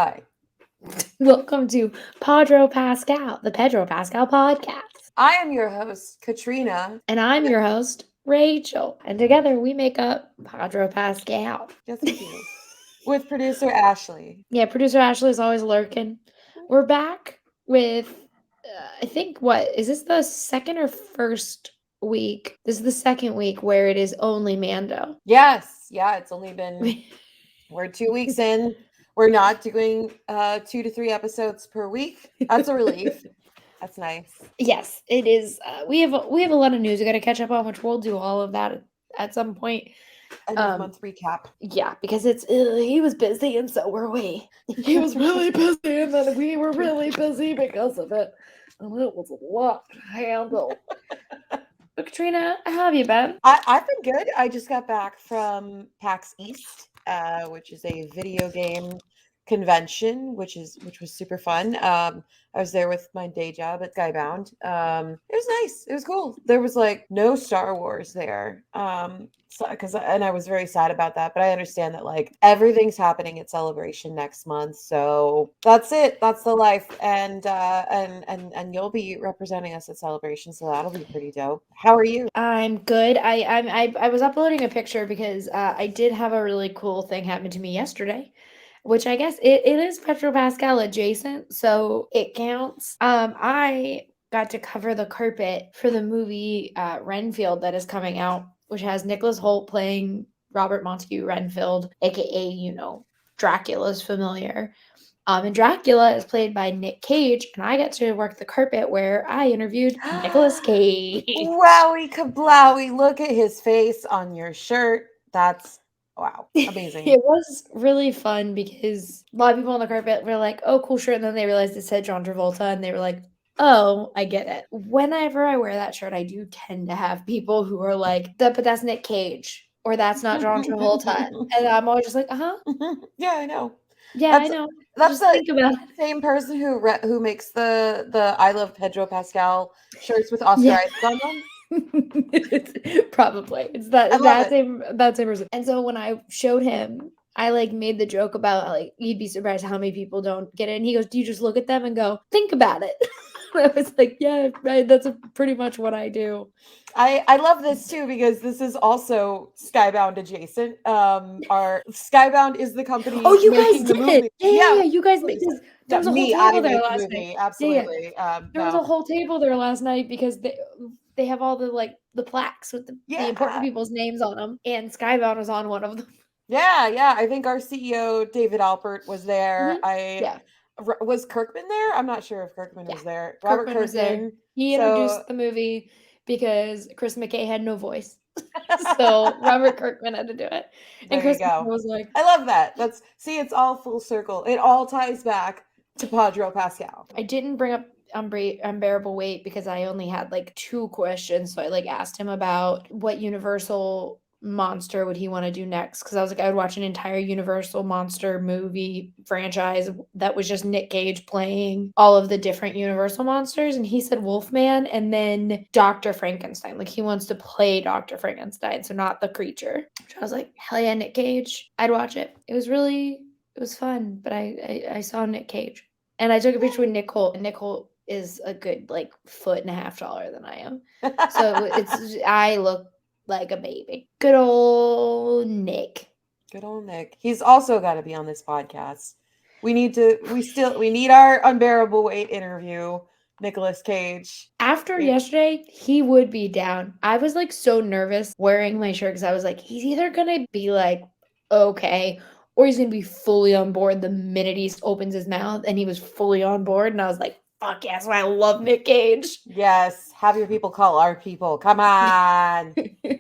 Hi. Welcome to Podro Pascal, the Pedro Pascal podcast. I am your host, Catrina. And I'm your host, Rachel. And together we make up Podro Pascal. Yes, we do. With producer Ashley. Yeah, producer Ashley is always lurking. We're back with, I think, what? Is this the second or first week? This is the second week where it is only Mando. Yes. Yeah, it's only been, we're 2 weeks in. We're not doing 2 to 3 episodes per week. That's a relief. That's nice. Yes, it is. We have a lot of news we got to catch up on, which we'll do all of that at some point. End of month recap. Yeah, because it's he was busy and so were we. He was really busy and then we were really busy because of it. And it was a lot to handle. But Katrina, how have you been? I've been good. I just got back from PAX East, which is a video game convention, which was super fun. I was there with my day job at Skybound. It was nice. It was cool. There was like no Star Wars there. And I was very sad about that, but I understand that like everything's happening at Celebration next month, so that's it. That's the life, and you'll be representing us at Celebration, so that'll be pretty dope. How are you? I'm good. I was uploading a picture because I did have a really cool thing happen to me yesterday, which I guess it is Petro Pascal adjacent, so it counts. I got to cover the carpet for the movie Renfield that is coming out, which has Nicholas Hoult playing Robert Montague Renfield, aka, Dracula's familiar. And Dracula is played by Nick Cage, and I get to work the carpet where I interviewed Nicolas Cage. Wowie kablowie! Look at his face on your shirt. That's wow, amazing. It was really fun because a lot of people on the carpet were like, "Oh, cool shirt," and then they realized it said John Travolta, and they were like, "Oh, I get it." Whenever I wear that shirt, I do tend to have people who are like, "But that's Nick Cage," or "That's not John Travolta," and I'm always just like, "Uh huh, Yeah, I know. yeah, I know." That's Just the think about it. same person who makes the I love Pedro Pascal shirts with Oscar Yeah. Isaac on them. Probably. It's I that love that it. same person. And so when I showed him, I like made the joke about like you'd be surprised how many people don't get it. And he goes, "Do you just look at them and go, think about it?" I was like, "Yeah, right, that's pretty much what I do." I love this too because this is also Skybound adjacent. Our Skybound is the company Oh, you guys making the did it. movie. Yeah. You guys made this. There Not was a whole me. I table there made the last night. movie. Yeah. Absolutely. There was No. a whole table there last night because they have all the like the plaques with the Yeah. important people's names on them, and Skybound was on one of them. Yeah. I think our CEO David Alpert was there. Yeah. Was Kirkman there? I'm not sure if Kirkman Yeah. was there. Robert Kirkman was there. Kirkman. He So introduced the movie because Chris McKay had no voice. So Robert Kirkman had to do it. And there you Chris McKay go. was like, I love that. It's all full circle. It all ties back to Podro Pascal. I didn't bring up unbearable weight because I only had like 2 questions. So I like asked him about what Universal monster would he want to do next, because I was like, I would watch an entire Universal monster movie franchise that was just Nick Cage playing all of the different Universal monsters, and he said Wolfman and then Dr. Frankenstein. Like he wants to play Dr. Frankenstein, so not the creature. Which I was like, hell yeah, Nick Cage. I'd watch it. It was fun, but I saw Nick Cage. And I took a picture with Nick Holt, and Nick Holt is a good like 1.5 feet taller than I am. So I look like a baby. Good old Nick. Good old Nick. He's also got to be on this podcast. We need our unbearable weight interview. Nicolas Cage. After yesterday, he would be down. I was like so nervous wearing my shirt because I was like, he's either gonna be like, okay, or he's gonna be fully on board the minute he opens his mouth, and he was fully on board, and I was like, fuck yes, I love Nick Cage. Yes, have your people call our people. Come on.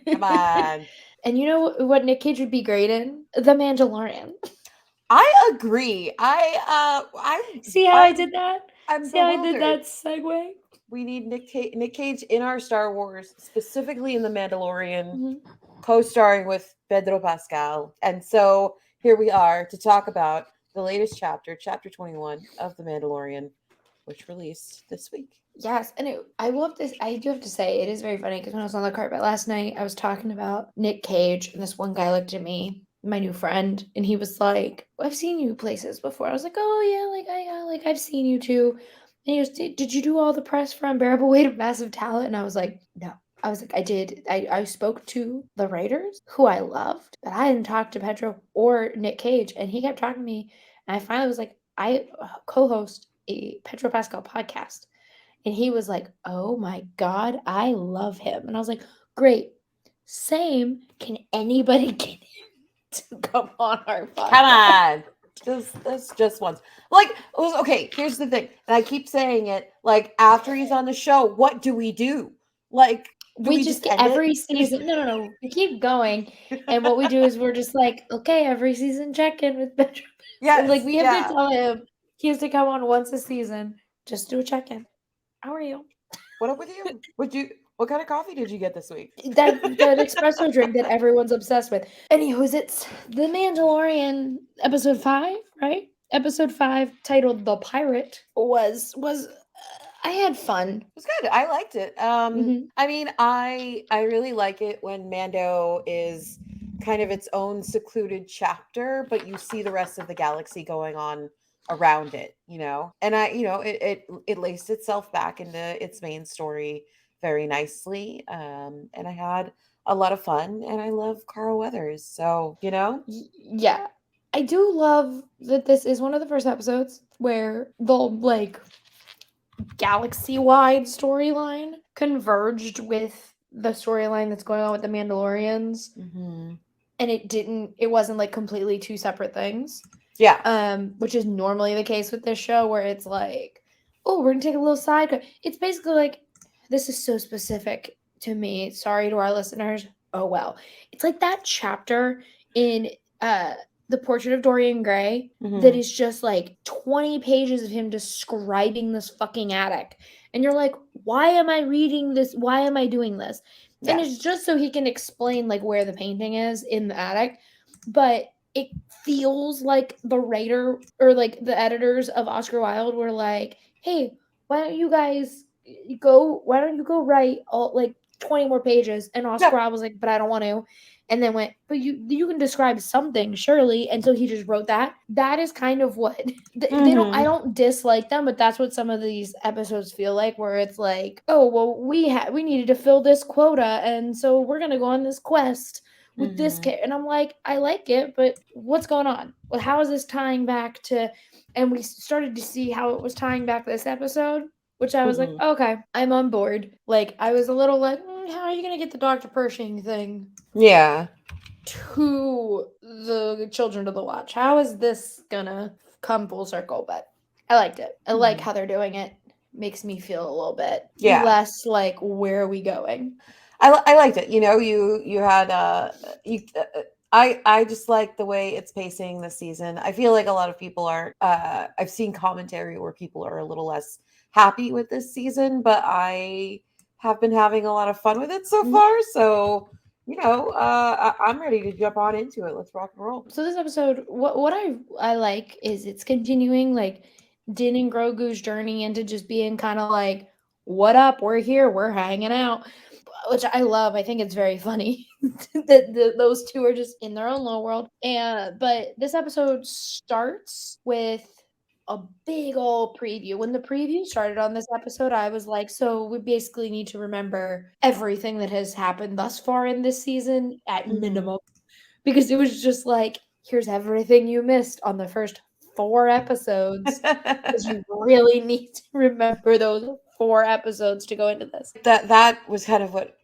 Come on. And you know what Nick Cage would be great in? The Mandalorian. I agree. I See how I did that? I'm See how I bewildered. did that segue? We need Nick Cage in our Star Wars, specifically in The Mandalorian, Mhm. co-starring with Pedro Pascal. And so here we are to talk about the latest chapter 21 of The Mandalorian, which released this week. Yes, and I do have to say it is very funny because when I was on the carpet last night, I was talking about Nick Cage, and this one guy looked at me my new friend, and he was like, "I've seen you places before." I was like, "Oh yeah, I've seen you too." And he goes, "Did you do all the press for Unbearable Weight of Massive Talent?" And I was like, "No." I was like, "I did. I spoke to the writers who I loved, but I didn't talk to Pedro or Nick Cage." And he kept talking to me, and I finally was like, "I co-host a Pedro Pascal podcast." And he was like, "Oh my God, I love him." And I was like, "Great. Same. Can anybody get to come on our Come podcast?" on. This just once. Like, it was okay. Here's the thing, and I keep saying it. Like, after he's on the show, what do we do? Like, do We we just just get end it? every season. No. We keep going. And what we do is we're just like, okay, every season check in with Benjamin. Like, Yes. we have to Yeah. tell him he has to come on once a season. Just do a check in. How are you? What up with you? What kind of coffee did you get this week? That espresso drink that everyone's obsessed with. Anywho's, it's The Mandalorian episode 5, right? Episode 5, titled The Pirate, was I had fun. It was good. I liked it. Mhm. I mean, I really like it when Mando is kind of its own secluded chapter, but you see the rest of the galaxy going on around it, you know. And it laced itself back into its main story very nicely. And I had a lot of fun, and I love Carl Weathers, so Yeah. I do love that this is one of the first episodes where the like galaxy-wide storyline converged with the storyline that's going on with the Mandalorians, hmm and it wasn't like completely two separate things. yeah. Which is normally the case with this show, where it's like, oh, we're gonna take a little side. It's basically like, this is so specific to me. Sorry to our listeners. Oh well, it's like that chapter in uh the Portrait of Dorian Gray that hmm is just like 20 pages of him describing this fucking attic, and you're like, why am I reading this? Why am I doing this? And it's Yes. just so he can explain like where the painting is in the attic, but it feels like the writer or like the editors of Oscar Wilde were like, "Hey, why don't you go write all like 20 more pages?" And Oscar Yeah. Wilde was like, "But I don't want to." And then went, "But you can describe something, surely." And so he just wrote that. That is kind of what they don't I hmm don't dislike them, but that's what some of these episodes feel like, where it's like, "Oh, well, we needed to fill this quota, and so we're going to go on this quest with this hmm kid." And I'm like, I like it, but what's going on? Well, how is this tying back to? And we started to see how it was tying back this episode, which I was like, hmm okay, I'm on board. Like, I was a little like, how are you gonna get the Dr. Pershing thing Yeah. to the Children of the Watch? How is this gonna come full circle? But I liked it. I like Mhm. how they're doing it. Makes me feel a little bit Yeah. less like, where are we going? I liked it. You had you I just like the way it's pacing this season. I feel like a lot of people aren't I've seen commentary where people are a little less happy with this season, but I have been having a lot of fun with it so Mhm. far. So, I'm ready to jump on into it. Let's rock and roll. So this episode, what I like is it's continuing like Din and Grogu's journey into just being kind of like, what up? We're here. We're hanging out, which I love. I think it's very funny that those two are just in their own little world. And but this episode starts with a big old preview. When the preview started on this episode, I was like, so we basically need to remember everything that has happened thus far in this season at Mhm. minimum, because it was just like, here's everything you missed on the first 4 episodes, because you really need to remember those 4 episodes to go into this. That was kind of what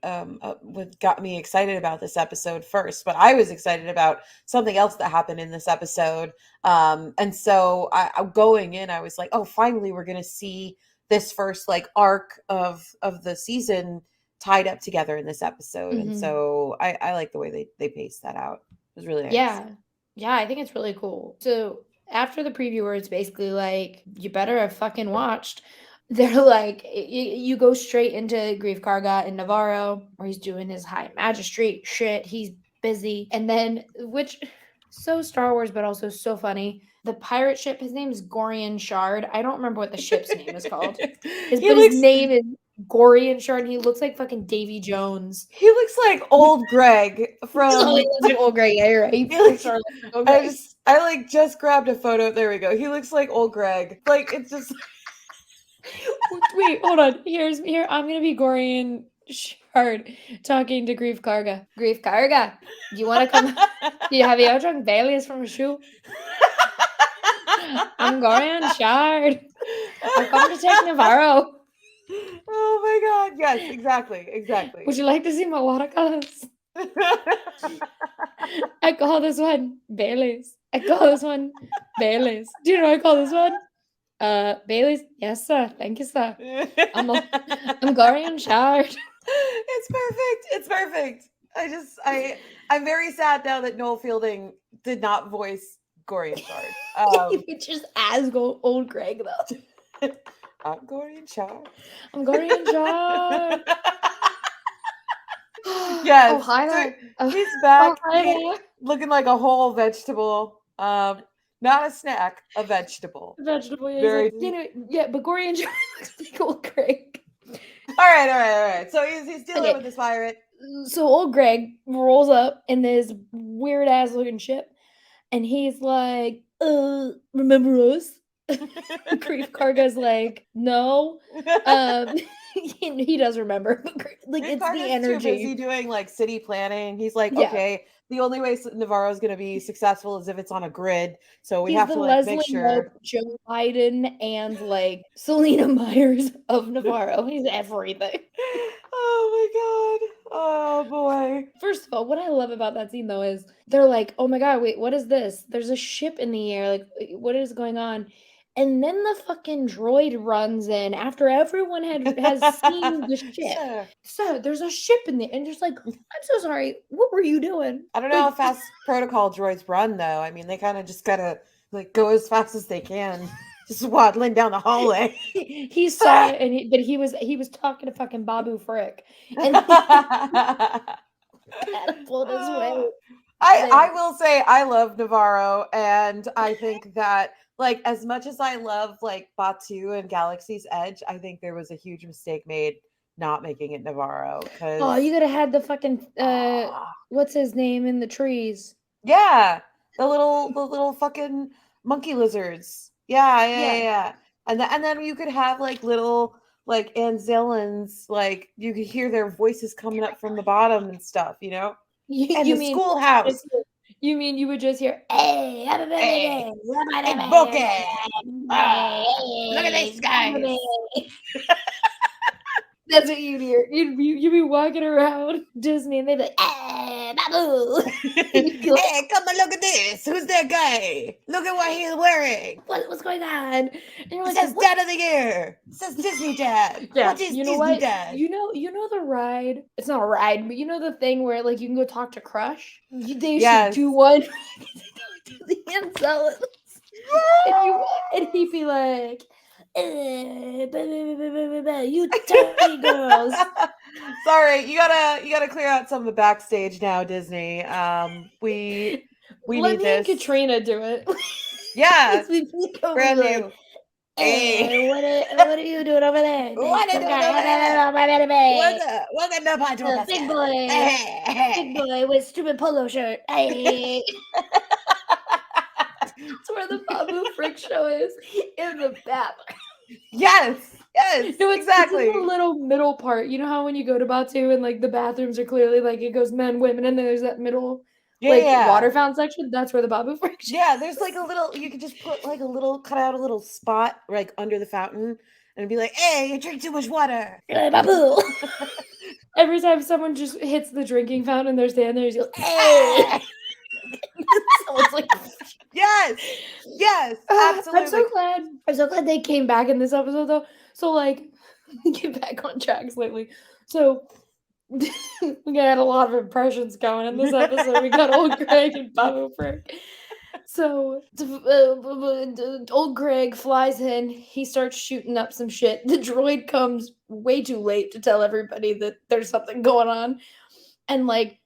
got me excited about this episode first, but I was excited about something else that happened in this episode. And so going in, I was like, oh, finally we're going to see this first like arc of the season tied up together in this episode. And Mhm. so I like the way they paced that out. It was really nice. Yeah. Yeah, I think it's really cool. So, after the preview where it's basically like, "You better have fucking watched," they're like, you go straight into Grief Karga in Navarro, where he's doing his high magistrate shit, he's busy, and then which so Star Wars, but also so funny, the pirate ship, his name is Gorian Shard, I don't remember what the ship's name is called. His He but his looks name is Gorian shard, and he looks like fucking Davy Jones. He looks like old Greg from. Oh, he looks like old Greg. Yeah, you're right. He He for looks- sure looks like old Greg. I like just grabbed a photo. There we go. He looks like old Greg. Like it's just. Wait, hold on. Here. I'm gonna be Gorian shard talking to Grief Karga. Grief Karga, do you want to come? Have you ever drunk Bailey's from a shoe? I'm Gorian shard. I've come to take Navarro. Oh my god! Yes, exactly. Would you like to see my watercolors? I call this one Bailey's. I call this one Bailey's. Do you know what I call this one? Bailey's. Yes, sir. Thank you, sir. I'm Gorian shard. It's perfect. I'm very sad now that Noel Fielding did not voice Gorian Shard. Just as old Greg though. I'm Gorian Shard. I'm Gorian shard. Yes. Oh, hi there. He's back. Oh, hi there. Looking like a whole vegetable. Not a snack, a vegetable. Vegetable. Yeah, Very- but Gorian shard looks like old Greg. All right. So he's dealing with this pirate. So old Greg rolls up in this weird ass looking ship, and he's like, remember us? Grief Karga's like, no. He does remember, but like Grief it's Karga's the energy. too busy doing like city planning. He's like, Yeah. okay, the only way Navarro's going to be successful is if it's on a grid. So we He's have the to like Leslie make sure. Knope, Joe Biden, and like Selena Myers of Navarro. He's everything. Oh my god. Oh boy. First of all, what I love about that scene though is they're like, oh my god, wait, what is this? There's a ship in the air. Like, what is going on? And then the fucking droid runs in after everyone has seen the ship. So there's a ship in there, and just like, I'm so sorry. What were you doing? I don't know how fast protocol droids run though. I mean, they kind of just gotta like go as fast as they can, just waddling down the hallway. He saw it, and but he was talking to fucking Babu Frick, and he catapulted his way. I will say I love Navarro, and I think that like as much as I love like Batu and Galaxy's Edge, I think there was a huge mistake made not making it Navarro. Oh, you could have had the fucking what's his name in the trees? Yeah, the little fucking monkey lizards. Yeah. And then you could have like little like Anzellans, like you could hear their voices coming up from the bottom and stuff, you know? And the schoolhouse. You mean you would just hear, hey, hey, look at these guys. That's what you'd hear. You'd be walking around Disney, and they'd be like, hey, Babu. Hey, come and look at this. Who's that guy? Look at what he's wearing. What's going on? And you're like, it says Dad of the Year. It says Disney Dad. Yeah, what is Disney Dad? You know the ride. It's not a ride, but you know the thing where like you can go talk to Crush. They should do one. The Anzellans. And he'd be like, you tiny girls. Sorry, you gotta clear out some of the backstage now, Disney. We Let need this. and Catrina do it. Yeah, brand like, new. Hey, what are you doing over there? What are you doing over there? Welcome to Podro Pascal. Big boy. Big boy with stupid polo shirt. Hey. That's where the Babu Frick show is, in the bathroom. Yes, No, exactly. It's in the little middle part. You know how when you go to Batu and like the bathrooms are clearly like it goes men, women, and then there's that middle water fountain section. That's where the Babu Frick show. Yeah, there's like a little. You could just put like cut out a little spot like under the fountain, and be like, "Hey, you drink too much water." Babu. Every time someone just hits the drinking fountain, and they're standing there, you go, "Hey." Someone's like, yes, absolutely. I'm so glad they came back in this episode though. So like, get back on track slightly. So we got a lot of impressions going in this episode. We got old Greg and Babu Frick. So old Greg flies in. He starts shooting up some shit. The droid comes way too late to tell everybody that there's something going on, and like.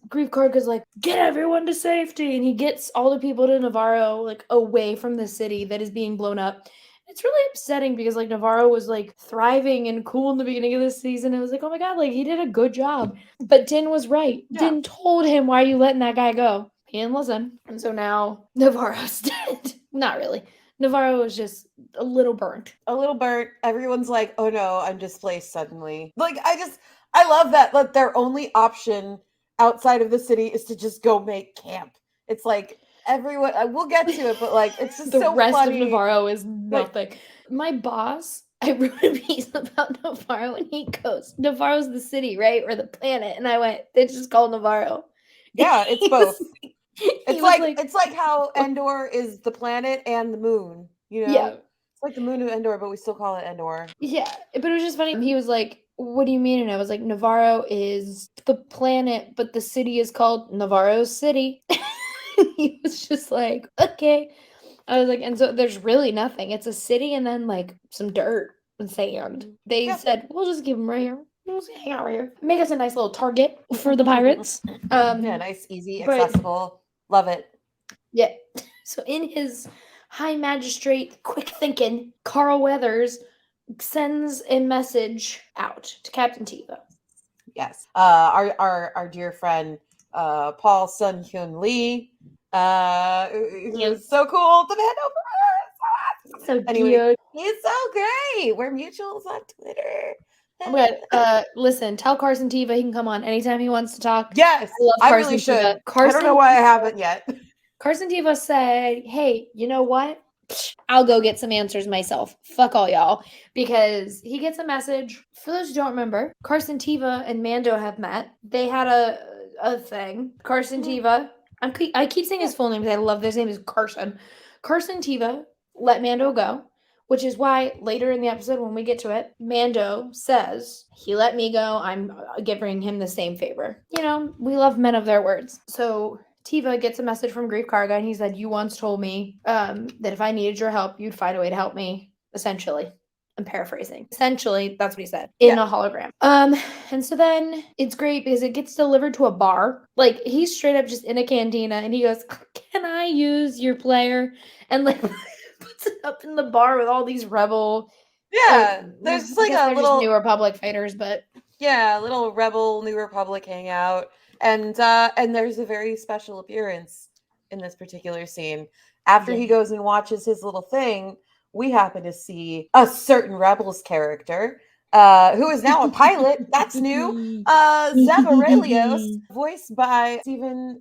Grief Karga's like, get everyone to safety, and he gets all the people to Navarro like away from the city that is being blown up, It's really upsetting because like Navarro was like thriving and cool in the beginning of this season. It was like, oh my god, like he did a good job. But Din was right. Yeah. Din told him, why are you letting that guy go? He didn't listen. And so now Navarro's dead. Not really. Navarro is just a little burnt. A little burnt. Everyone's like, oh no, I'm displaced suddenly. Like, I love that. Like, their only option outside of the city is to just go make camp. It's like, everyone, we'll get to it, but like, it's just The so rest funny. of Navarro is nothing. My boss, I wrote a piece about Navarro and he goes, Navarro's the city, right? Or the planet. And I went, they just call Navarro. Yeah, it's He both. was It's like how Endor is the planet and the moon, you know? Yeah. It's like the moon of Endor, but we still call it Endor. Yeah. But it was just funny. He was like, what do you mean? And I was like, Navarro is the planet, but the city is called Navarro City. He was just like, okay. I was like, and so there's really nothing. It's a city and then like some dirt and sand. They said, we'll just give them right here. We'll just hang out right here. Make us a nice little target for the pirates. Yeah, nice, easy, accessible. Love it. Yeah. So in his high magistrate, quick thinking, Carl Weathers sends a message out to Captain Tebow. Yes. Our dear friend Paul Sun Hyun Lee. Who's so cool. The man over. So anyway, cute. He's so great. We're mutuals on Twitter. Oh my god. Listen, tell Carson Teva he can come on anytime he wants to talk. Yes. I love Carson really should. Teva. I don't know why I haven't yet. Carson Teva said, hey, you know what? I'll go get some answers myself. Fuck all y'all. Because he gets a message. For those who don't remember, Carson Teva and Mando have met. They had a thing. Carson Teva. I keep saying his full name because I love his name is Carson. Carson Teva let Mando go, which is why later in the episode when we get to it, Mando says, he let me go. I'm giving him the same favor. You know, we love men of their words. So Teva gets a message from Grief Karga and he said, you once told me that if I needed your help, you'd find a way to help me, essentially. I'm paraphrasing. Essentially, that's what he said in a hologram. And so then it's great because it gets delivered to a bar. Like he's straight up just in a cantina and he goes, can I use your player? And like puts it up in the bar with all these rebel. Yeah, there's like a little New Republic fighters, but yeah, a little rebel New Republic hangout. And there's a very special appearance in this particular scene. After he goes and watches his little thing, we happen to see a certain Rebels character, who is now a pilot. That's new. Zeb Aurelios, voiced by Steven,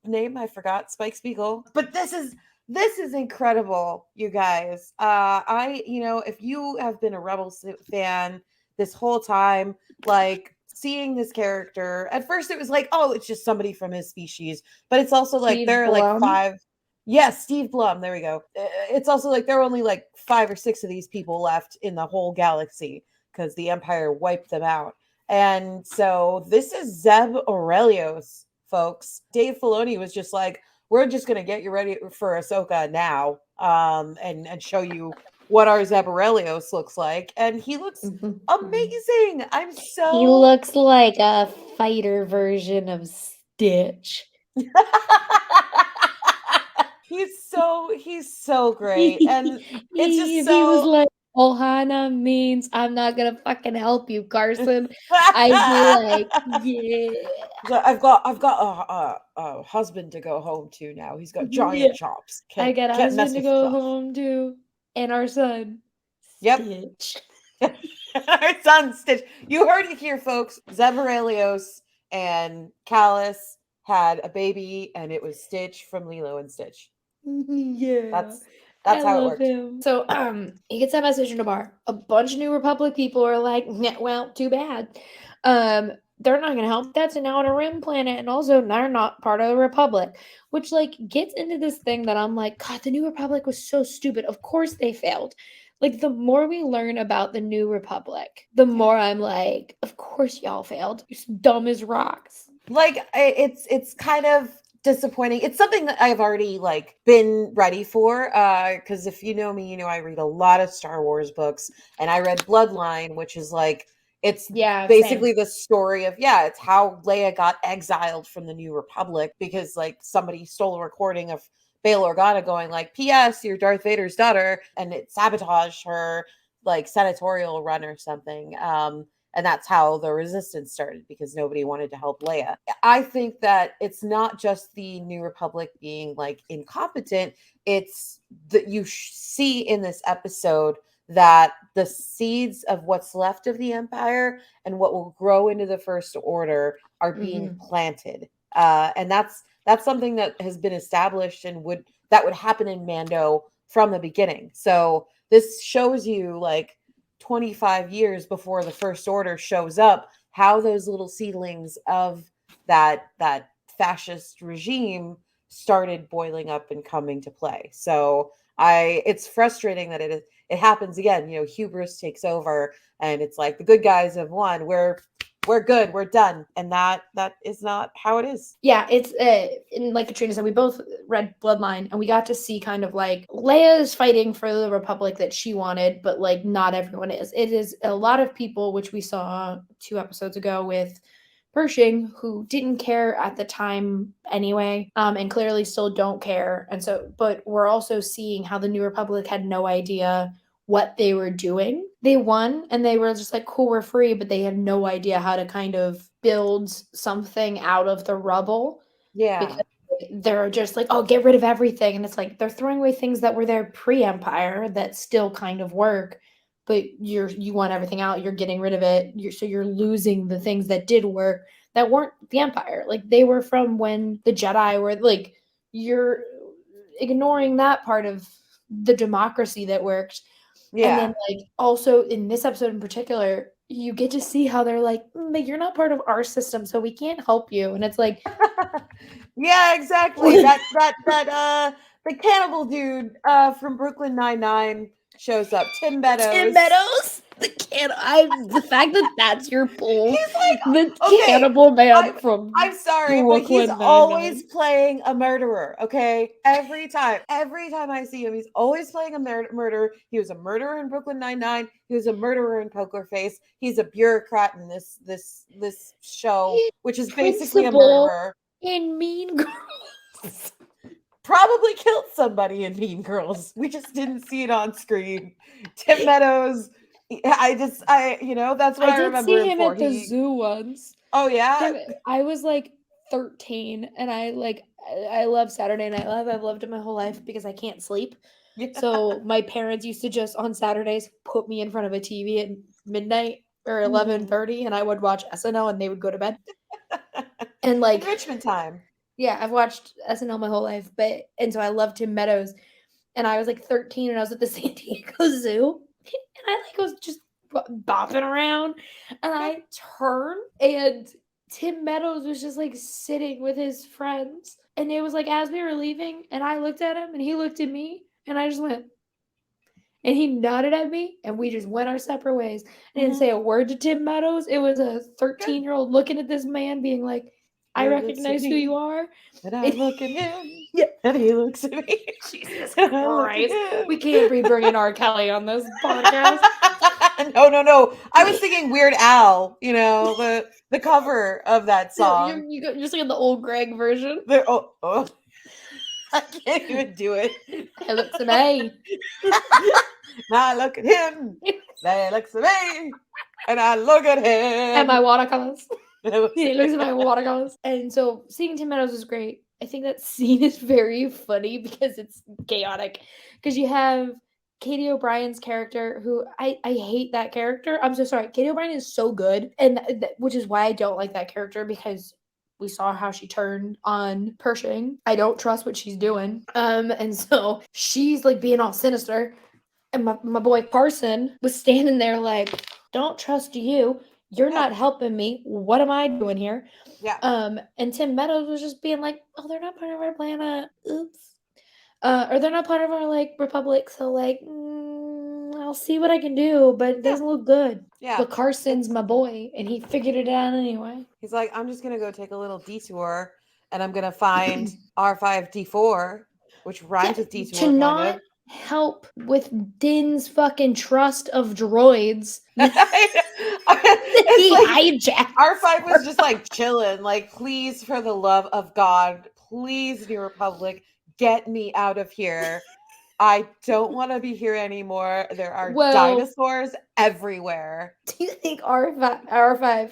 name I forgot, Spike Spiegel. But this is incredible, you guys. If you have been a Rebels fan this whole time, like seeing this character, at first it was like, oh, it's just somebody from his species, but it's also like Steve there are Blum. like 5. Yes, Steve Blum. There we go. It's also like there are only like 5 or 6 of these people left in the whole galaxy because the Empire wiped them out. And so this is Zeb Aurelios, folks. Dave Filoni was just like, we're just gonna get you ready for Ahsoka now, and show you what our Zeb Aurelios looks like, and he looks amazing. He looks like a fighter version of Stitch. He's so great, and it's just so. He was like, Ohana means I'm not gonna fucking help you, Carson. I'd be like, yeah. I've got a husband to go home to now. He's got giant chops. I got a husband to go home to, and our son. Stitch. Our son Stitch. You heard it here, folks. Zeb Aurelios and Callus had a baby, and it was Stitch from Lilo and Stitch. Yeah, that's how it works. Him. So he gets that message in a bar. A bunch of New Republic people are like, well, too bad. They're not gonna help. That's an Outer Rim planet, and also they're not part of the Republic, which like gets into this thing that I'm like, God, the New Republic was so stupid. Of course they failed. Like the more we learn about the New Republic, the more I'm like, of course y'all failed. You're dumb as rocks. Like it's kind of disappointing. It's something that I've already like been ready for, because if you know me, you know I read a lot of Star Wars books, and I read Bloodline, which is like it's basically the story of it's how Leia got exiled from the New Republic because like somebody stole a recording of Bail Organa going like, P.S. You're Darth Vader's daughter, and it sabotaged her like senatorial run or something. And that's how the resistance started, because nobody wanted to help Leia. I think that it's not just the New Republic being like incompetent, it's that you see in this episode that the seeds of what's left of the Empire and what will grow into the First Order are being planted. And that's something that has been established and would happen in Mando from the beginning. So this shows you like 25 years before the First Order shows up, how those little seedlings of that fascist regime started boiling up and coming to play. So it's frustrating that it happens again. Hubris takes over, and it's like the good guys have won. We're good, we're done, and that is not how it is. Yeah, it's and like Catrina said, we both read Bloodline, and we got to see kind of like Leia is fighting for the Republic that she wanted, but like not everyone is. It is a lot of people, which we saw 2 episodes ago with Pershing, who didn't care at the time anyway, and clearly still don't care. And so, but we're also seeing how the New Republic had no idea what they were doing. They won and they were just like, cool, we're free, but they had no idea how to kind of build something out of the rubble. Yeah. Because they're just like, oh, get rid of everything. And it's like they're throwing away things that were there pre-Empire that still kind of work, but you want everything out, you're getting rid of it. So you're losing the things that did work that weren't the Empire. Like they were from when the Jedi were, like, you're ignoring that part of the democracy that worked. Yeah. And then like also in this episode in particular, you get to see how they're like, but you're not part of our system, so we can't help you. And it's like, yeah, exactly. that the cannibal dude from Brooklyn Nine-Nine shows up. Tim Meadows. The fact that that's your pull. He's like, the cannibal man from I'm sorry, Brooklyn but he's Nine-Nine. always playing a murderer, okay? Every time I see him, he's always playing a murderer. He was a murderer in Brooklyn Nine-Nine. He was a murderer in Poker Face. He's a bureaucrat in this show, which is basically a murderer. In Mean Girls. Probably killed somebody in Mean Girls. We just didn't see it on screen. Tim Meadows. that's what I remember see him for. at the zoo once. Oh yeah. I was like 13, and I love Saturday Night Live. I've loved it my whole life because I can't sleep. Yeah. So my parents used to just on Saturdays put me in front of a TV at midnight or 11:30, and I would watch SNL, and they would go to bed. And like enrichment time. Yeah, I've watched SNL my whole life, and so I loved Tim Meadows. And I was like 13, and I was at the San Diego Zoo, and I like was just bopping around, and I turned, and Tim Meadows was just like sitting with his friends, and it was like as we were leaving, and I looked at him, and he looked at me, and I just went, and he nodded at me, and we just went our separate ways. I didn't say a word to Tim Meadows. It was a 13-year-old looking at this man, being like, I recognize who you are. And I look at him. Yeah. And he looks at me. Jesus Christ. We can't be bringing R. Kelly on this podcast. No. I was thinking Weird Al, the cover of that song. You're just like the old Greg version. I can't even do it. He looks at me. I look at him. They looks at me. And I look at him. And my watercolors. He looks at my watercolors. And so seeing Tim Meadows was great. I think that scene is very funny because it's chaotic. Because you have Katie O'Brien's character, who I hate that character. I'm so sorry. Katie O'Brien is so good. And which is why I don't like that character, because we saw how she turned on Pershing. I don't trust what she's doing. And so she's like being all sinister. And my boy Carson was standing there like, don't trust you. You're not helping me. What am I doing here? Yeah. And Tim Meadows was just being like, oh, they're not part of our planet. Oops. Or they're not part of our like republic. So like, I'll see what I can do, but it doesn't look good. Yeah. But Carson's my boy, and he figured it out anyway. He's like, I'm just gonna go take a little detour, and I'm gonna find R5D4, which rhymes with detour. To not help with Din's fucking trust of droids. He hijacked. R5 was just like chilling, like, please, for the love of God, please, New Republic, get me out of here. I don't want to be here anymore. There are Well, dinosaurs everywhere. do you think R5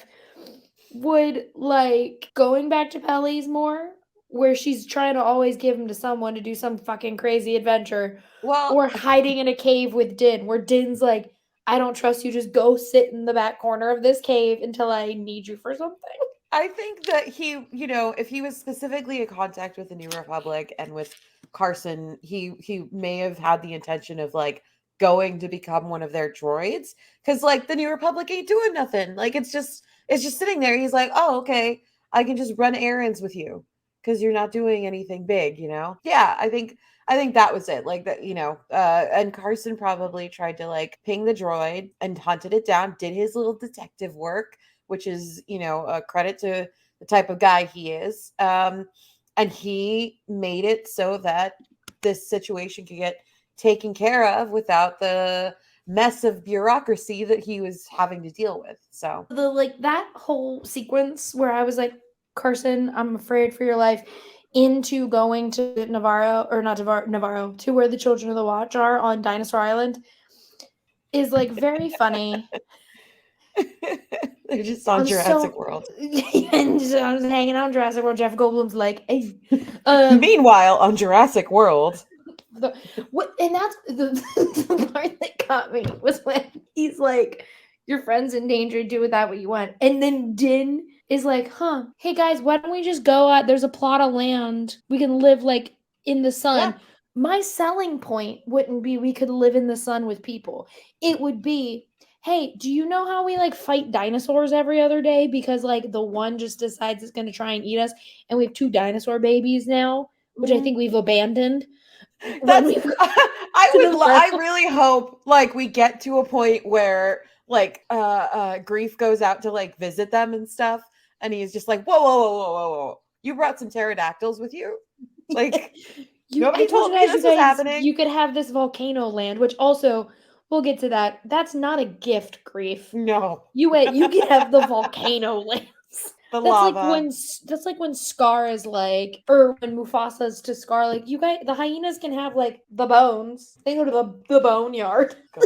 would like going back to Pelly's more, where she's trying to always give him to someone to do some fucking crazy adventure, Well, or hiding in a cave with Din, where Din's like, I don't trust you, just go sit in the back corner of this cave until I need you for something. I think that he, if he was specifically in contact with the New Republic and with Carson, he may have had the intention of like going to become one of their droids, because like the New Republic ain't doing nothing. Like it's just sitting there. He's like, oh, okay, I can just run errands with you because you're not doing anything big, Yeah, I think that was it. Like that, and Carson probably tried to like ping the droid and hunted it down, did his little detective work, which is, a credit to the type of guy he is. And he made it so that this situation could get taken care of without the mess of bureaucracy that he was having to deal with. So, The like that whole sequence where I was like, Carson, I'm afraid for your life, into going to Navarro, or not Navarro, to where the Children of the Watch are on Dinosaur Island, is like very funny. they're just on On Jurassic so World. and so I was hanging out on Jurassic World. Jeff Goldblum's like, hey. Meanwhile, on Jurassic World, What, and that's the part that got me was when he's like, your friend's in danger, do with that what you want. And then Din is like, huh, hey guys, why don't we just go out? There's a plot of land. We can live like in the sun. yeah, My selling point wouldn't be we could live in the sun with people. It would be, hey, do you know how we like fight dinosaurs every other day? Because like the one just decides it's gonna try and eat us, and we have 2 dinosaur babies now, which I think we've abandoned when that's we go to the I world. really hope like we get to a point where like Grief goes out to like visit them and stuff, and he's just like, whoa, whoa, whoa, whoa, whoa, whoa, you brought some pterodactyls with you? Like, I nobody told told you me guys, this was happening. you could have this volcano land, which also we'll get to that. That's not a gift, Grief. No. You can have the volcano lands. The That's like lava. when Scar is like, or when Mufasa's to Scar, like, you guys, the hyenas can have like the bones. They go to the boneyard. That's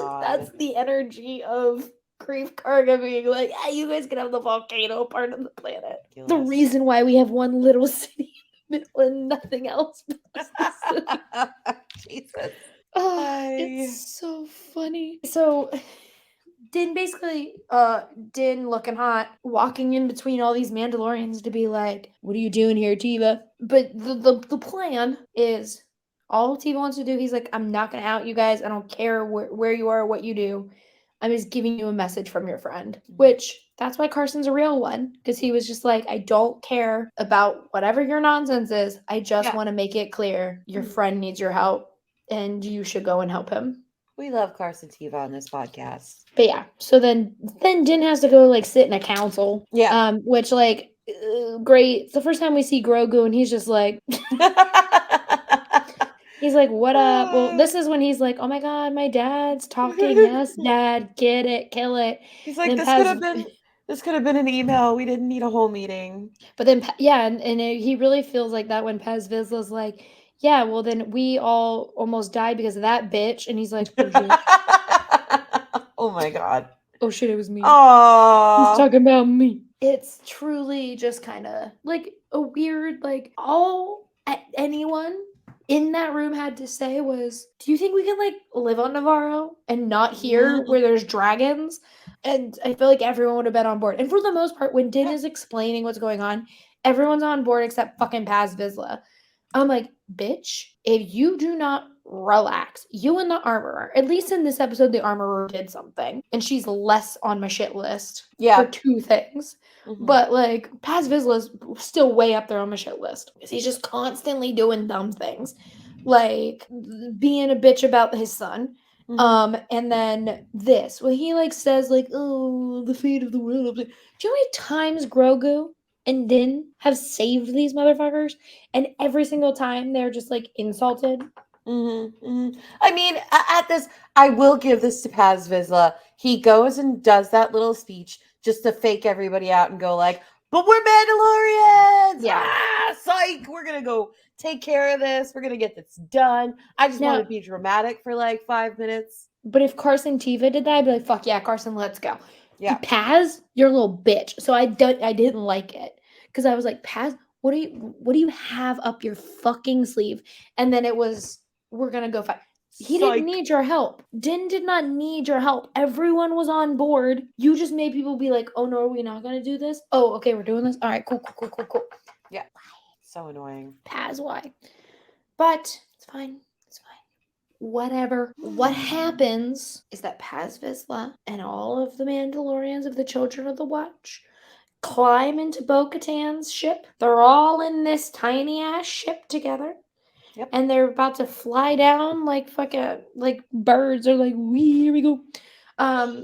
God. the energy of Grief Karga being like, yeah, you guys can have the volcano part of the planet. The Ridiculous. reason why we have one little city in the middle and nothing else. Jesus. Oh, it's so funny. So Din basically, Din looking hot, walking in between all these Mandalorians to be like, what are you doing here, Tiva? But the plan is, all Tiva wants to do, he's like, I'm not gonna out you guys. I don't care where you are or what you do. I'm just giving you a message from your friend. Which, that's why Carson's a real one. Because he was just like, I don't care about whatever your nonsense is. I just Yeah. want to make it clear your friend needs your help and you should go and help him. We love Carson Teva on this podcast. But yeah, so then Din has to go like sit in a council. Yeah. Which like great. It's the first time we see Grogu and he's just like he's like, what up? Well, this is when he's like, oh my god, my dad's talking. Yes, dad, get it, kill it. He's And like, then this could have been an email. We didn't need a whole meeting. but then yeah, and he really feels like that when Paz Vizsla's like, yeah, well then we all almost died because of that bitch, and he's like, oh shit, Oh my god. oh shit, it was me. He's Aww. talking about me. It's truly just kind of like a weird, like, all anyone in that room had to say was, do you think we can like live on Navarro and not here where there's dragons? And I feel like everyone would have been on board. And for the most part, when Din is explaining what's going on, everyone's on board except fucking Paz Vizsla. I'm like, bitch, if you do not relax, you and the armorer, at least in this episode, the armorer did something. And she's less on my shit list for 2 things. But like, Paz Vizsla's still way up there on my shit list because he's just constantly doing dumb things, like being a bitch about his son. And then this, when he like says like, oh, the fate of the world. Do you know how many times Grogu and Din have saved these motherfuckers, and every single time they're just like insulted? I mean, at this, I will give this to Paz Vizsla. He goes and does that little speech just to fake everybody out and go like, but we're Mandalorians. Yeah. Psych. We're gonna go take care of this. We're gonna get this done. I just want Now, to be dramatic for like 5 minutes. but if Carson Teva did that, I'd be like, fuck yeah, Carson, let's go. Yeah. Paz, you're a little bitch. So I didn't like it. Because I was like, Paz, what do you have up your fucking sleeve? And then it was, we're gonna go fight. He didn't need your help. Din did not need your help. Everyone was on board. You just made people be like, oh no, are we not gonna do this? Oh, okay, we're doing this. All right, cool. Yeah. So annoying. Paz, why? But it's fine. It's fine. Whatever. What happens is that Paz Vizsla and all of the Mandalorians of the Children of the Watch climb into Bo-Katan's ship. They're all in this tiny ass ship together. Yep. And they're about to fly down like like birds are like, here we go.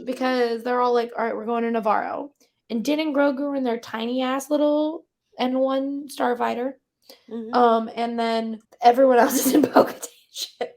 Because they're all like, all right, we're going to Navarro. And Din and Grogu are in their tiny ass little N1 starfighter. And then everyone else is in Bo-Katan's ship.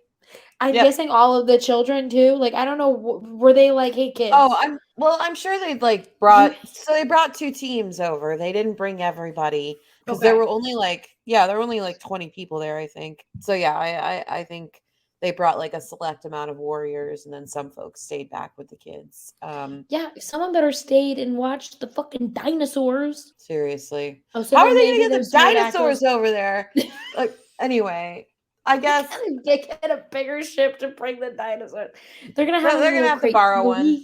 I'm guessing all of the children too. Like, I don't know, were they like, hey kids? Oh, I'm sure they like brought. So they brought 2 teams over. They didn't bring everybody because there were only like 20 people there, I think. So yeah, I think they brought like a select amount of warriors, and then some folks stayed back with the kids. Yeah, someone better stayed and watched the fucking dinosaurs. Seriously, Oh, so how then are they maybe gonna get there's the smart dinosaurs actors. over there? Like, anyway, I guess They get a bigger ship to bring the dinosaurs. They're gonna have they're gonna have to borrow one.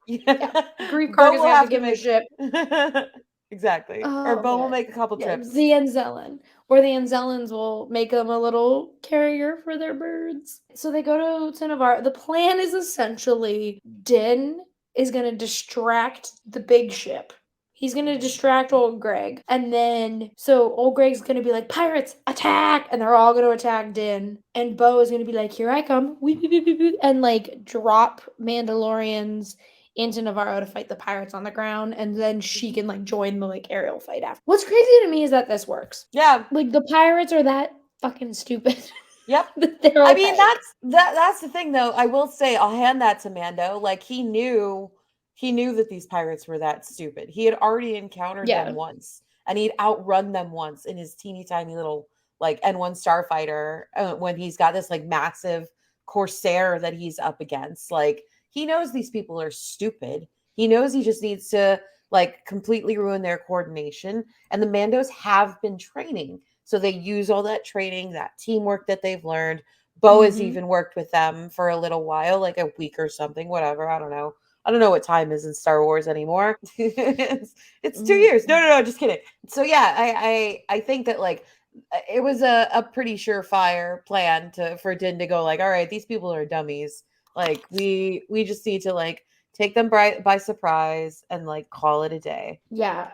Yeah, Grief Bo Karga's will gonna have have to give him a ship. Exactly. Or Bo will make a couple trips. The Anzellan. Or the Anzellans will make them a little carrier for their birds. So they go to Navarre. The plan is essentially Din is going to distract the big ship. He's going to distract old Greg. And then, so old Greg's going to be like, pirates, attack! And they're all going to attack Din. And Bo is going to be like, here I come. And like drop Mandalorians into Navarro to fight the pirates on the ground, and then she can like join the like aerial fight after. What's crazy to me is that this works. Yeah. Like the pirates are that fucking stupid. Yep. They're I mean, that's the thing though. I will say I'll hand that to Mando. Like he knew that these pirates were that stupid. He had already encountered them once, and he'd outrun them once in his teeny tiny little like N1 starfighter when he's got this like massive corsair that he's up against. Like he knows these people are stupid. He knows he just needs to like completely ruin their coordination. And the Mandos have been training. So they use all that training, that teamwork that they've learned. Bo has even worked with them for a little while, like a week or something, whatever. I don't know. I don't know what time is in Star Wars anymore. It's 2 years. No, just kidding. So yeah, I think that like it was a pretty surefire plan for Din to go like, all right, these people are dummies. Like we just need to like take them by surprise and like call it a day. Yeah,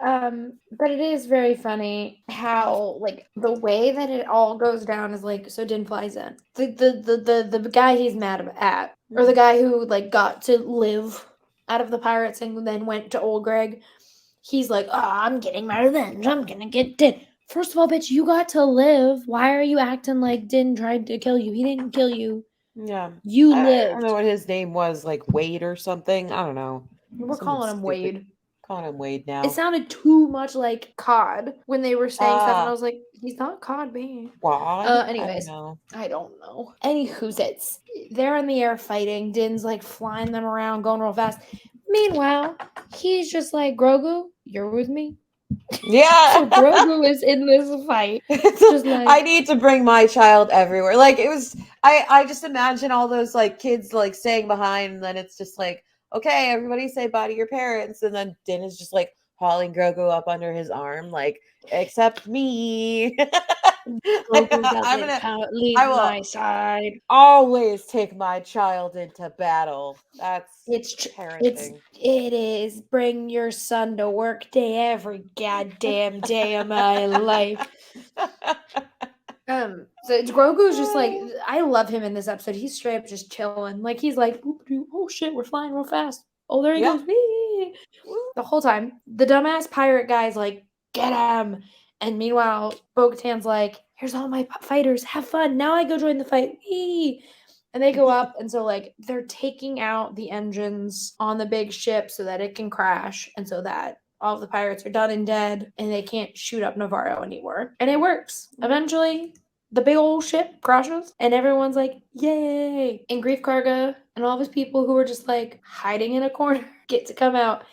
but it is very funny how like the way that it all goes down is like, so Din flies in. The guy he's mad at, or the guy who like got to live out of the pirates and then went to old Greg, he's like, oh, I'm getting my revenge. I'm gonna get Din. First of all, bitch, you got to live. Why are you acting like Din tried to kill you? He didn't kill you. Yeah. You I lived. don't know what his name was, like Wade or something. I don't know. We're calling him Wade. Calling him Wade now. It sounded too much like COD when they were saying stuff, and I was like, he's not COD, man. Wad? Anyways, I don't know. Anywho's it's. They're in the air fighting. Din's like flying them around, going real fast. Meanwhile, he's just like, Grogu, you're with me. Yeah. So Grogu is in this fight. Just like, I need to bring my child everywhere. Like it was I just imagine all those like kids like staying behind, and then it's just like, okay, everybody say bye to your parents, and then Din is just like hauling Grogu up under his arm, like, except me. Grogu doesn't leave my side. Always take my child into battle. That's parenting. It is. Bring your son to work day every goddamn day of my life. So Grogu's just like, I love him in this episode. He's straight up just chilling. Like he's like, oh shit, we're flying real fast. Oh, there he goes. Wee. The whole time, the dumbass pirate guy's like, get him. And meanwhile, Bo-Katan's like, here's all my fighters. Have fun. Now I go join the fight. Wee. And they go up, and so like they're taking out the engines on the big ship so that it can crash, and so that all of the pirates are done and dead, and they can't shoot up Navarro anymore. And it works. Eventually, the big old ship crashes, and everyone's like, yay! And Grief Karga and all of his people who were just like hiding in a corner get to come out.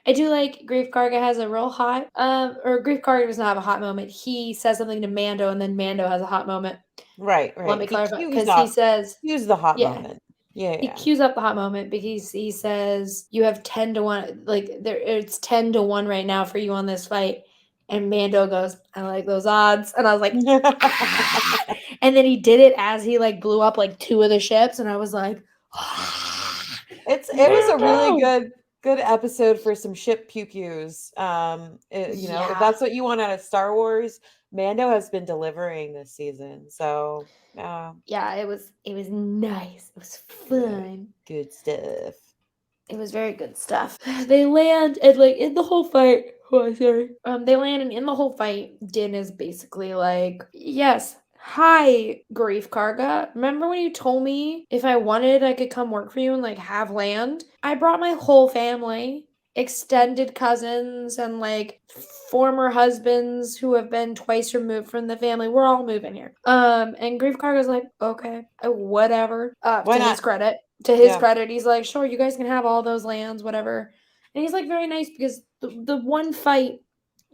I do like Grief Karga has a real hot, or Grief Karga does not have a hot moment. He says something to Mando, and then Mando has a hot moment. Right. Let me He clarify, cues because he up. says, Cues the hot yeah, moment. Yeah. he cues up the hot moment because he says, you have 10 to 1, like it's 10 to 1 right now for you on this fight. And Mando goes, I like those odds. And I was like, ah! And then he did it as he like blew up like 2 of the ships, and I was like, ah, it was a really Mando! good episode for some ship pew-pews. You know, if Yeah. that's what you want out of Star Wars, Mando has been delivering this season. So, Yeah, it was nice. It was fun. good stuff. It was very good stuff. They land and like in the whole fight. Oh, sorry. They land and in the whole fight, Din is basically like, yes, hi, Grief Karga. Remember when you told me if I wanted, I could come work for you and like have land? I brought my whole family, extended cousins, and like former husbands who have been twice removed from the family. We're all moving here. And Grief Karga's like, okay, whatever. Why To his not? credit, Yeah. he's like, sure, you guys can have all those lands, whatever. And he's like very nice because the one fight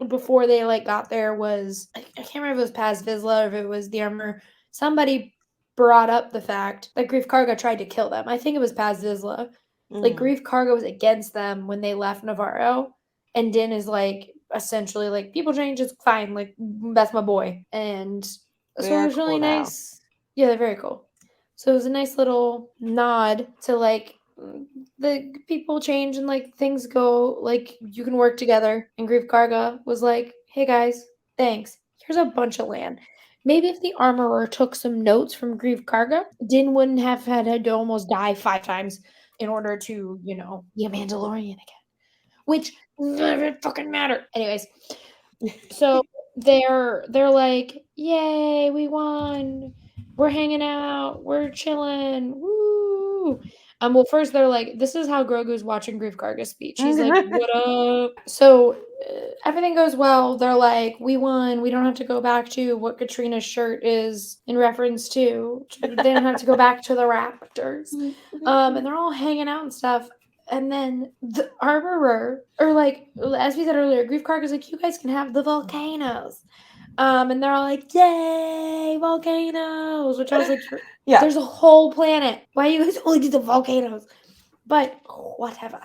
before they like got there was, I can't remember if it was Paz Vizsla or if it was the armor. Somebody brought up the fact that Grief Karga tried to kill them. I think it was Paz Vizsla. Like Grief Karga was against them when they left Navarro, and Din is like essentially like, people change, it's fine, like that's my boy. And so it They're was really cool now. nice. Yeah, they're very cool. So it was a nice little nod to like the people change and like things go, like you can work together. And Grief Karga was like, hey guys, thanks. Here's a bunch of land. Maybe if the armorer took some notes from Grief Karga, Din wouldn't have had to almost die 5 times in order to, be a Mandalorian again. Which doesn't fucking matter. Anyways, so they're like, yay, we won. We're hanging out. We're chilling. Woo. Well, first they're like, this is how Grogu's watching Grief Karga's speech. He's like, what up? So everything goes well. They're like, we won. We don't have to go back to what Catrina's shirt is in reference to. They don't have to go back to the Raptors. And they're all hanging out and stuff. And then the armorer, or like, as we said earlier, Grief Karga's like, you guys can have the volcanoes. And they're all like, yay, volcanoes. Which I was like, Yeah. there's a whole planet. Why you guys only do the volcanoes? But whatever.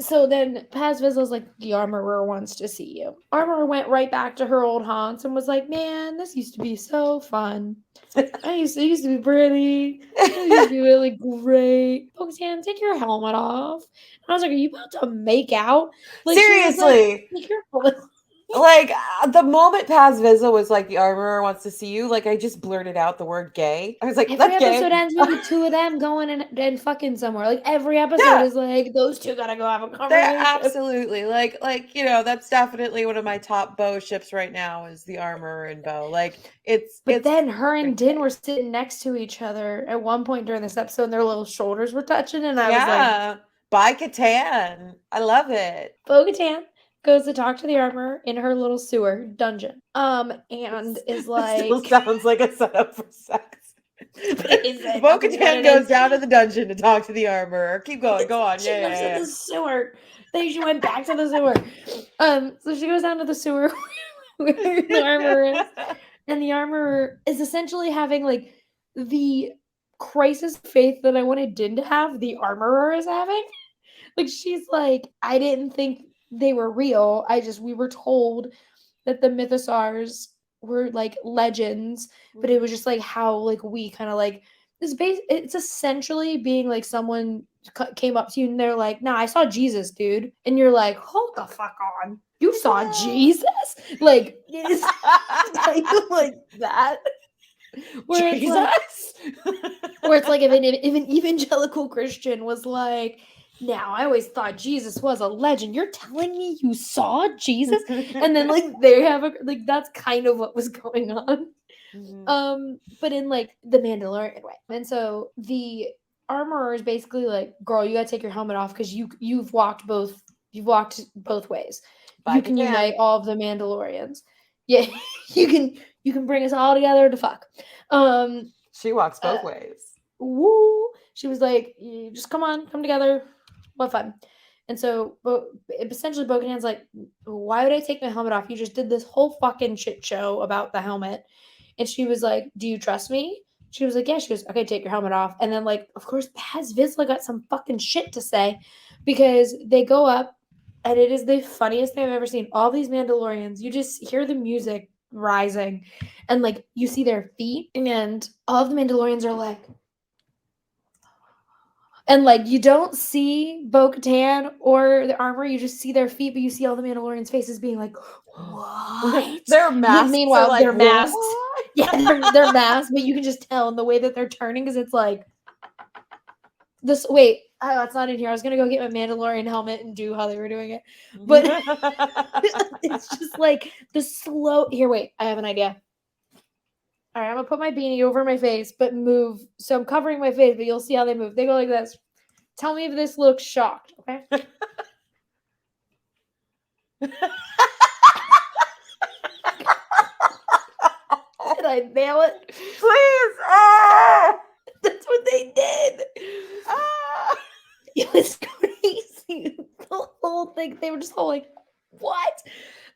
So then Paz Vizsla's like, the armorer wants to see you. Armorer went right back to her old haunts and was like, man, this used to be so fun. It used to be pretty. It used to be really great. Bo-Katan, take your helmet off. And I was like, are you about to make out? Like, Seriously. She was like, take your helmet off. Like the moment Paz Vizsla was like, the armorer wants to see you, like I just blurted out the word gay. I was like, Every that's episode gay. ends with the 2 of them going and fucking somewhere. Like every episode is like, those 2 gotta go have a They're conversation. absolutely like that's definitely one of my top Bo ships right now is the armorer and Bo. Like But then her and Din were sitting next to each other at one point during this episode, and their little shoulders were touching, and I was like, by Catan. I love it. Bo-Katan goes to talk to the armorer in her little sewer dungeon. And is like, still sounds like a setup for sex. Bo-Katan goes down to the dungeon to talk to the armorer. Keep going. Go on. She lives in the sewer. Then she went back to the sewer. So she goes down to the sewer where the armorer is. And the armorer is essentially having like the crisis of faith that I wanted Din to have, the armorer is having. Like she's like, I didn't think they were real. We were told that the mythosaurs were like legends, but it was just like how like we kind of like it's essentially being like someone came up to you and they're like, nah, I saw Jesus, dude. And you're like, hold the fuck on. You saw Jesus? Like, it's like that. Where Jesus? It's like if an evangelical Christian was like, now I always thought Jesus was a legend. You're telling me you saw Jesus? And then like they have that's kind of what was going on. Mm-hmm. But in like the Mandalorian way. And so the armorer is basically like, girl, you gotta take your helmet off because you've walked both ways. you can unite all of the Mandalorians. Yeah, you can bring us all together to fuck. She walks both ways. Woo! She was like, just come together, what fun. And so, essentially, Bo-Katan's like, why would I take my helmet off? You just did this whole fucking shit show about the helmet. And she was like, do you trust me? She was like, yeah. She goes, okay, take your helmet off. And then, like, of course, Paz Vizsla got some fucking shit to say because they go up, and it is the funniest thing I've ever seen. All these Mandalorians, you just hear the music rising, and, like, you see their feet, and all of the Mandalorians are like, and, like, you don't see Bo-Katan or the armor, you just see their feet, but you see all the Mandalorians' faces being like, what? Their masks meanwhile, like, their masks. what? Yeah, they're masks, but you can just tell in the way that they're turning because it's like, this. Wait, oh, it's not in here. I was going to go get my Mandalorian helmet and do how they were doing it. But it's just like the slow. Here, wait, I have an idea. All right, I'm gonna put my beanie over my face, but move. So I'm covering my face, but you'll see how they move. They go like this. Tell me if this looks shocked, okay? Did I nail it? Please! Ah! That's what they did. Ah! It was crazy. The whole thing. They were just all like, what?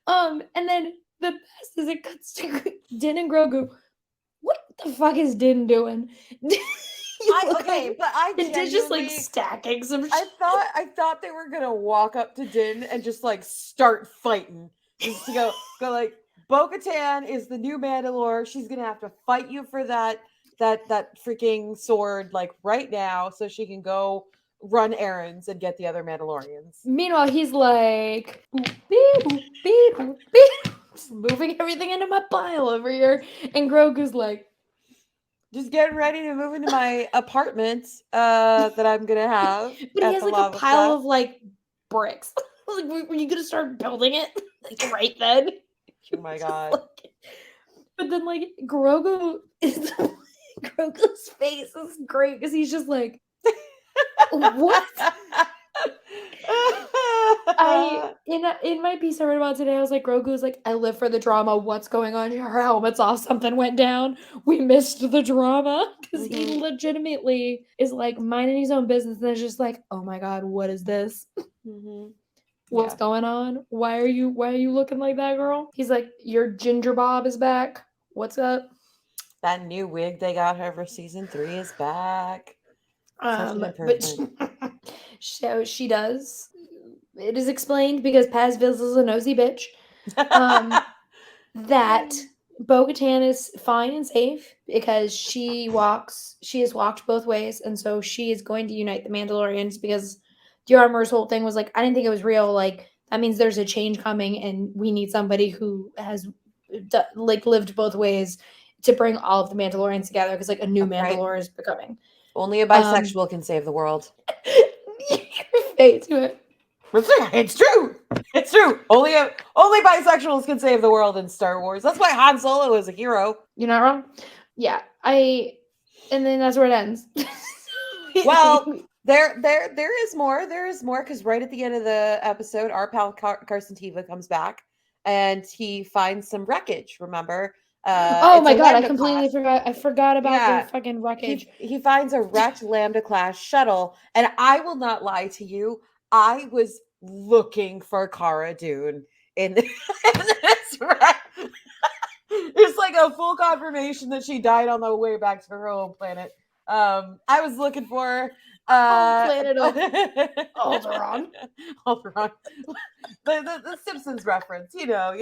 And then the best is it cuts to Din and Grogu. What the fuck is Din doing? Okay, but I Din's just like genuinely, stacking some shit. I thought they were gonna walk up to Din and just like start fighting. Just to go like, Bo-Katan is the new Mandalore. She's gonna have to fight you for that freaking sword like right now, so she can go run errands and get the other Mandalorians. Meanwhile, he's like, boop, beep, boop, beep, boop, beep. Just moving everything into my pile over here, and Grogu's like, just getting ready to move into my apartment that I'm gonna have. But he has like a pile of like bricks. Like, were you gonna start building it like right then? Oh my god! Like, but then like Grogu's face is great because he's just like, what? In my piece I read about today, I was like, Grogu's like, I live for the drama. What's going on? Her helmet's off. Something went down. We missed the drama because he legitimately is like minding his own business and is just like, oh my god, what is this? What's going on? Why are you looking like that, girl? He's like, your ginger bob is back. What's up? That new wig they got her for season 3 is back. But so she does. It is explained because Paz Vizsla is a nosy bitch. That Bo-Katan is fine and safe because she has walked both ways, and so she is going to unite the Mandalorians because the armor's whole thing was like, I didn't think it was real. Like, that means there's a change coming, and we need somebody who has like lived both ways to bring all of the Mandalorians together because like a new Mandalore is becoming. Only a bisexual can save the world. Your face, it's true. It's true. Only bisexuals can save the world in Star Wars. That's why Han Solo is a hero. You're not wrong. Yeah, and then that's where it ends. Well, there is more. There is more because right at the end of the episode, our pal Carson Teva comes back and he finds some wreckage. Remember? Oh my god, I completely forgot. I forgot about the fucking wreckage. He finds a wrecked Lambda class shuttle, and I will not lie to you. I was looking for Cara Dune in this wreck. It's like a full confirmation that she died on the way back to her home planet. I was looking for planet of Alderaan. The Simpsons reference, you know.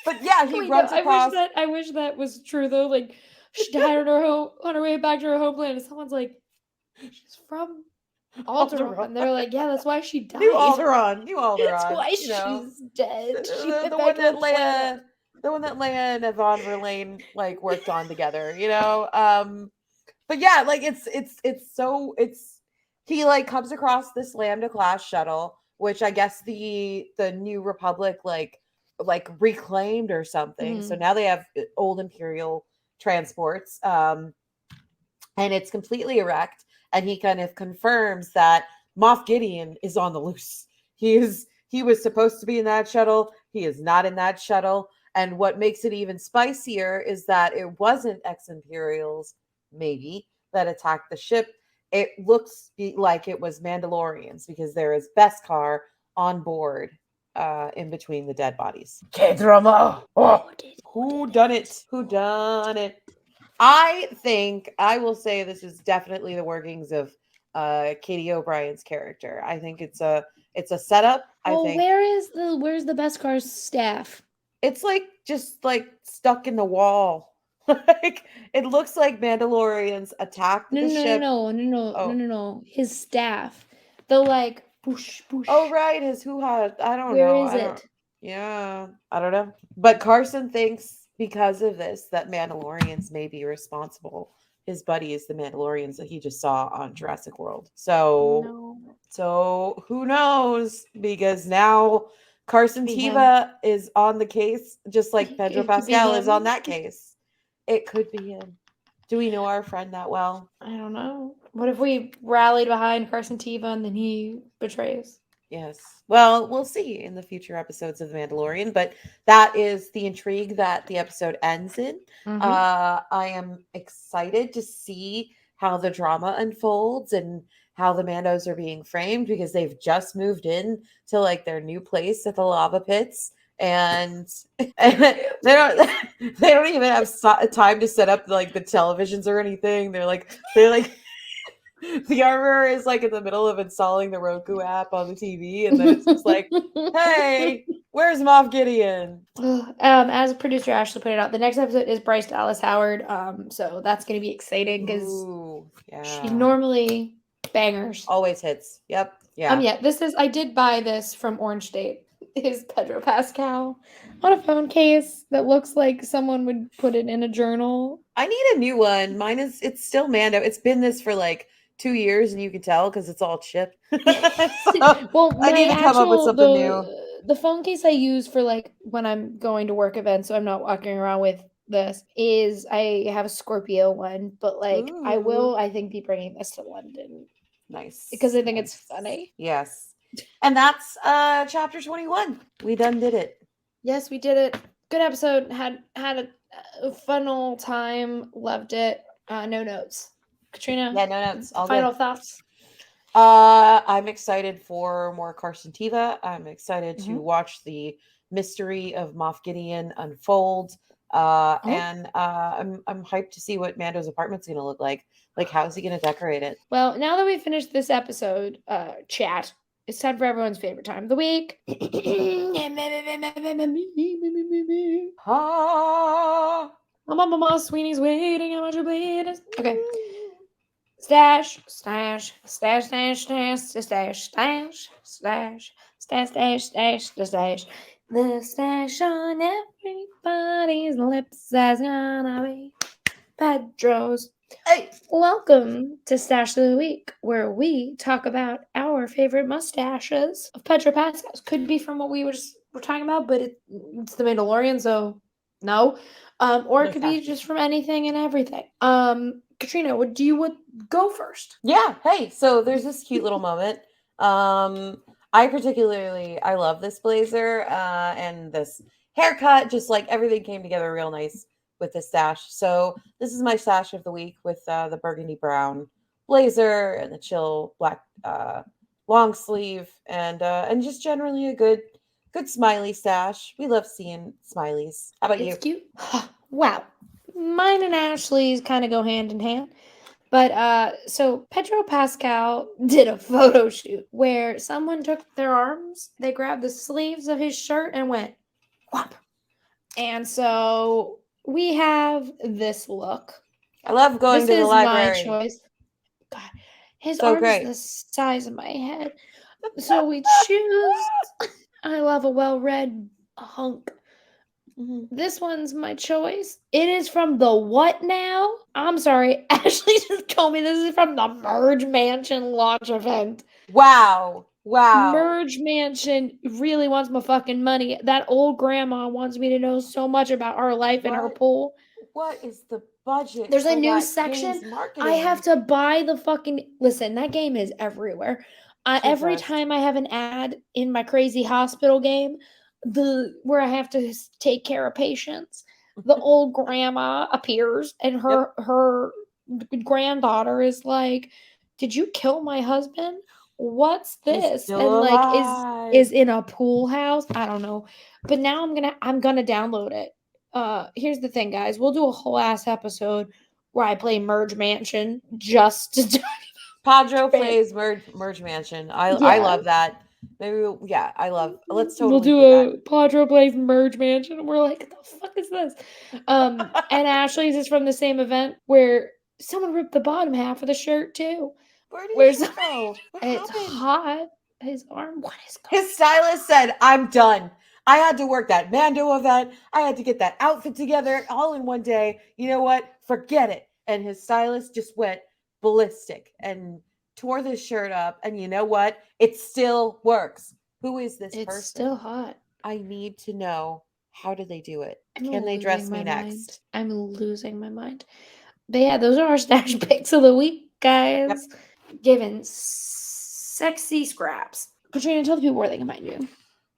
But yeah, he runs across. I wish that was true though. Like, she died on her way back to her home planet. Someone's like, she's from Alderaan. And they're like, yeah, that's why she died. New Alderaan. That's why she's dead. The one that Leia and Yvonne Verlaine like worked on together, you know. But yeah, like he like comes across this Lambda class shuttle, which I guess the New Republic like reclaimed or something. So now they have old Imperial transports, and it's completely erect. And he kind of confirms that Moff Gideon is on the loose. He He was supposed to be in that shuttle. He is not in that shuttle. And what makes it even spicier is that it wasn't ex Imperials, maybe, that attacked the ship. It looks like it was Mandalorians because there is Beskar on board in between the dead bodies. K-drama! Oh, who done it? Who done it? I think I will say this is definitely the workings of Katie O'Brien's character. I think it's a setup. I Well, think where's the Beskar's staff? it's like just like stuck in the wall. Like it looks like Mandalorians attacked No, the no, no, ship. no, no, no, no, Oh, no, no. His staff. The like push, oh push. right, his hoo ha. I don't Where know. is I don't. it? Yeah, I don't know. But Carson thinks because of this that Mandalorians may be responsible. His buddy is the Mandalorians that he just saw on Jurassic World. So No. So who knows? Because now Carson Be him. Tiva is on the case, just like Pedro It could be Pascal is on him. that case. It could be him. Do we know our friend that well? I don't know. What if we rallied behind Carson Teva and then he betrays? Yes. Well, we'll see in the future episodes of The Mandalorian, but that is the intrigue that the episode ends in. Mm-hmm. I am excited to see how the drama unfolds and how the Mandos are being framed because they've just moved in to like their new place at the lava pits and, and they don't even have time to set up like the televisions or anything. They're like the armor is like in the middle of installing the Roku app on the TV, and then it's just like, "Hey, where's Moff Gideon?" As producer Ashley put it out, the next episode is Bryce Dallas Howard. So that's gonna be exciting because Ooh, she yeah, normally bangers. always hits. Yep, yeah. Yeah, I did buy this from Orange State. Is Pedro Pascal on a phone case that looks like someone would put it in a journal. I need a new one. It's still Mando. It's been this for like 2 years, and you can tell because it's all chipped. So Well, I need to come up with something new. the phone case I use for like when I'm going to work events, so I'm not walking around with this, is I have a Scorpio one, but like Ooh, I think be bringing this to London because nice, I think it's nice. funny. Yes, and that's chapter 21. We done did it. Yes, we did it. Good episode. Had a fun old time. Loved it. No notes. Katrina, Yeah, no notes. All final good. thoughts. I'm excited for more Carson Tiva. I'm excited to Mm-hmm. watch the mystery of Moff Gideon unfold. Uh-huh. And I'm hyped to see what Mando's apartment's gonna look like. Like, how's he gonna decorate it? Well, now that we've finished this episode, chat, it's time for everyone's favorite time of the week. Ah. Mama Sweeney's waiting. How much you bleed? Okay. Stash, stash, stash, stash, stash, stash, stash, stash, stash, stash, stash, stash. The stash on everybody's lips is gonna be Pedro's. Hey. Welcome to Stash of the Week, where we talk about our favorite mustaches of Pedro Pascal's. Could be from what we're talking about, but it's the Mandalorian, so no. Or it could be just from anything and everything. Katrina, would go first? Yeah. Hey. So there's this cute little moment. I love this blazer and this haircut. Just like everything came together real nice with this stash. So this is my stash of the week with the burgundy brown blazer and the chill black long sleeve and just generally a good smiley stash. We love seeing smileys. How about you? It's cute. Wow. Mine and Ashley's kind of go hand in hand. But so Pedro Pascal did a photo shoot where someone took their arms, they grabbed the sleeves of his shirt and went whop. And so we have this look. I love going This to the is my library. choice. God, his So arm is great. the size of my head. So we choose. I love a well-read hunk. This one's my choice. It is from the what now? I'm sorry. Ashley just told me this is from the Merge Mansion launch event. Wow. Wow. Merge Mansion really wants my fucking money. That old grandma wants me to know so much about her life and her pool. What is the budget? There's a for new that section. game's marketing? I have to buy the fucking. Listen, that game is everywhere. Every impressed. time I have an ad in my crazy hospital game, where I have to take care of patients, the old grandma appears, and Yep. her granddaughter is like, "Did you kill my husband? What's He's this?" still And like alive. is in a pool house. I don't know, but now I'm gonna download it. Here's the thing, guys. We'll do a whole ass episode where I play Merge Mansion just to Podro fan. plays Merge Mansion. I Yeah. love that. Maybe yeah, I love. Let's We'll totally do do that. a Podro plays Merge Mansion. And we're like, what the fuck is this? And Ashley's is from the same event where someone ripped the bottom half of the shirt too. Where did Where's he go? What it's happened? hot. His arm. What is going His stylist said, "I'm done. I had to work that Mando event. I had to get that outfit together all in one day. You know what? Forget it." And his stylist just went ballistic and tore this shirt up. And you know what? It still works. Who is this It's person? still hot. I need to know, how do they do it? I'm Can they losing dress my me mind. next? I'm losing my mind. But yeah, those are our stash picks of the week, Yep. guys. Given sexy scraps. Catrina, tell the people where they can find you.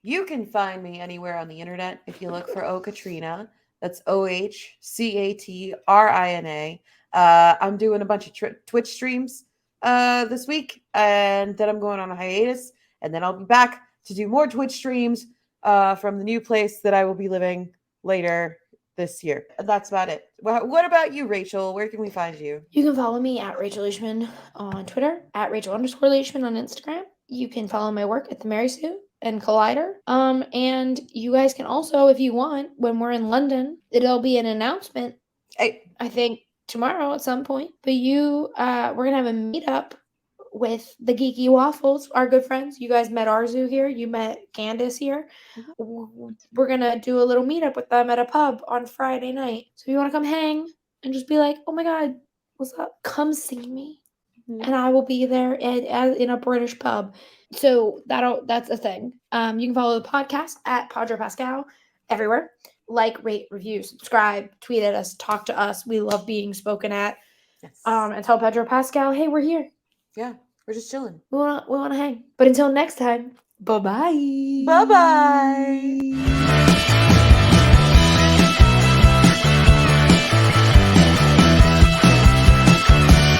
You can find me anywhere on the internet if you look for Catrina. That's OHCATRINA. I'm doing a bunch of Twitch streams this week, and then I'm going on a hiatus, and then I'll be back to do more Twitch streams from the new place that I will be living later this year. And that's about it. What about you, Rachel? Where can we find you? You can follow me at Rachel Leishman on Twitter, at Rachel_Leishman on Instagram. You can follow my work at the Mary Sue and Collider. And you guys can also, if you want, when we're in London, it'll be an announcement. Hey. I think tomorrow at some point. But we're gonna have a meetup with the Geeky Waffles, our good friends. You guys met Arzu here. You met Candace here. We're gonna do a little meetup with them at a pub on Friday night. So if you want to come hang and just be like, "Oh my god, what's up? Come see me." And I will be there in a British pub. So that's a thing. You can follow the podcast at Podro Pascal everywhere. Like, rate, review, subscribe, tweet at us, talk to us. We love being spoken at. Yes. And tell Pedro Pascal, hey, we're here. Yeah, we're just chilling. We wanna hang. But until next time, bye-bye. Bye-bye.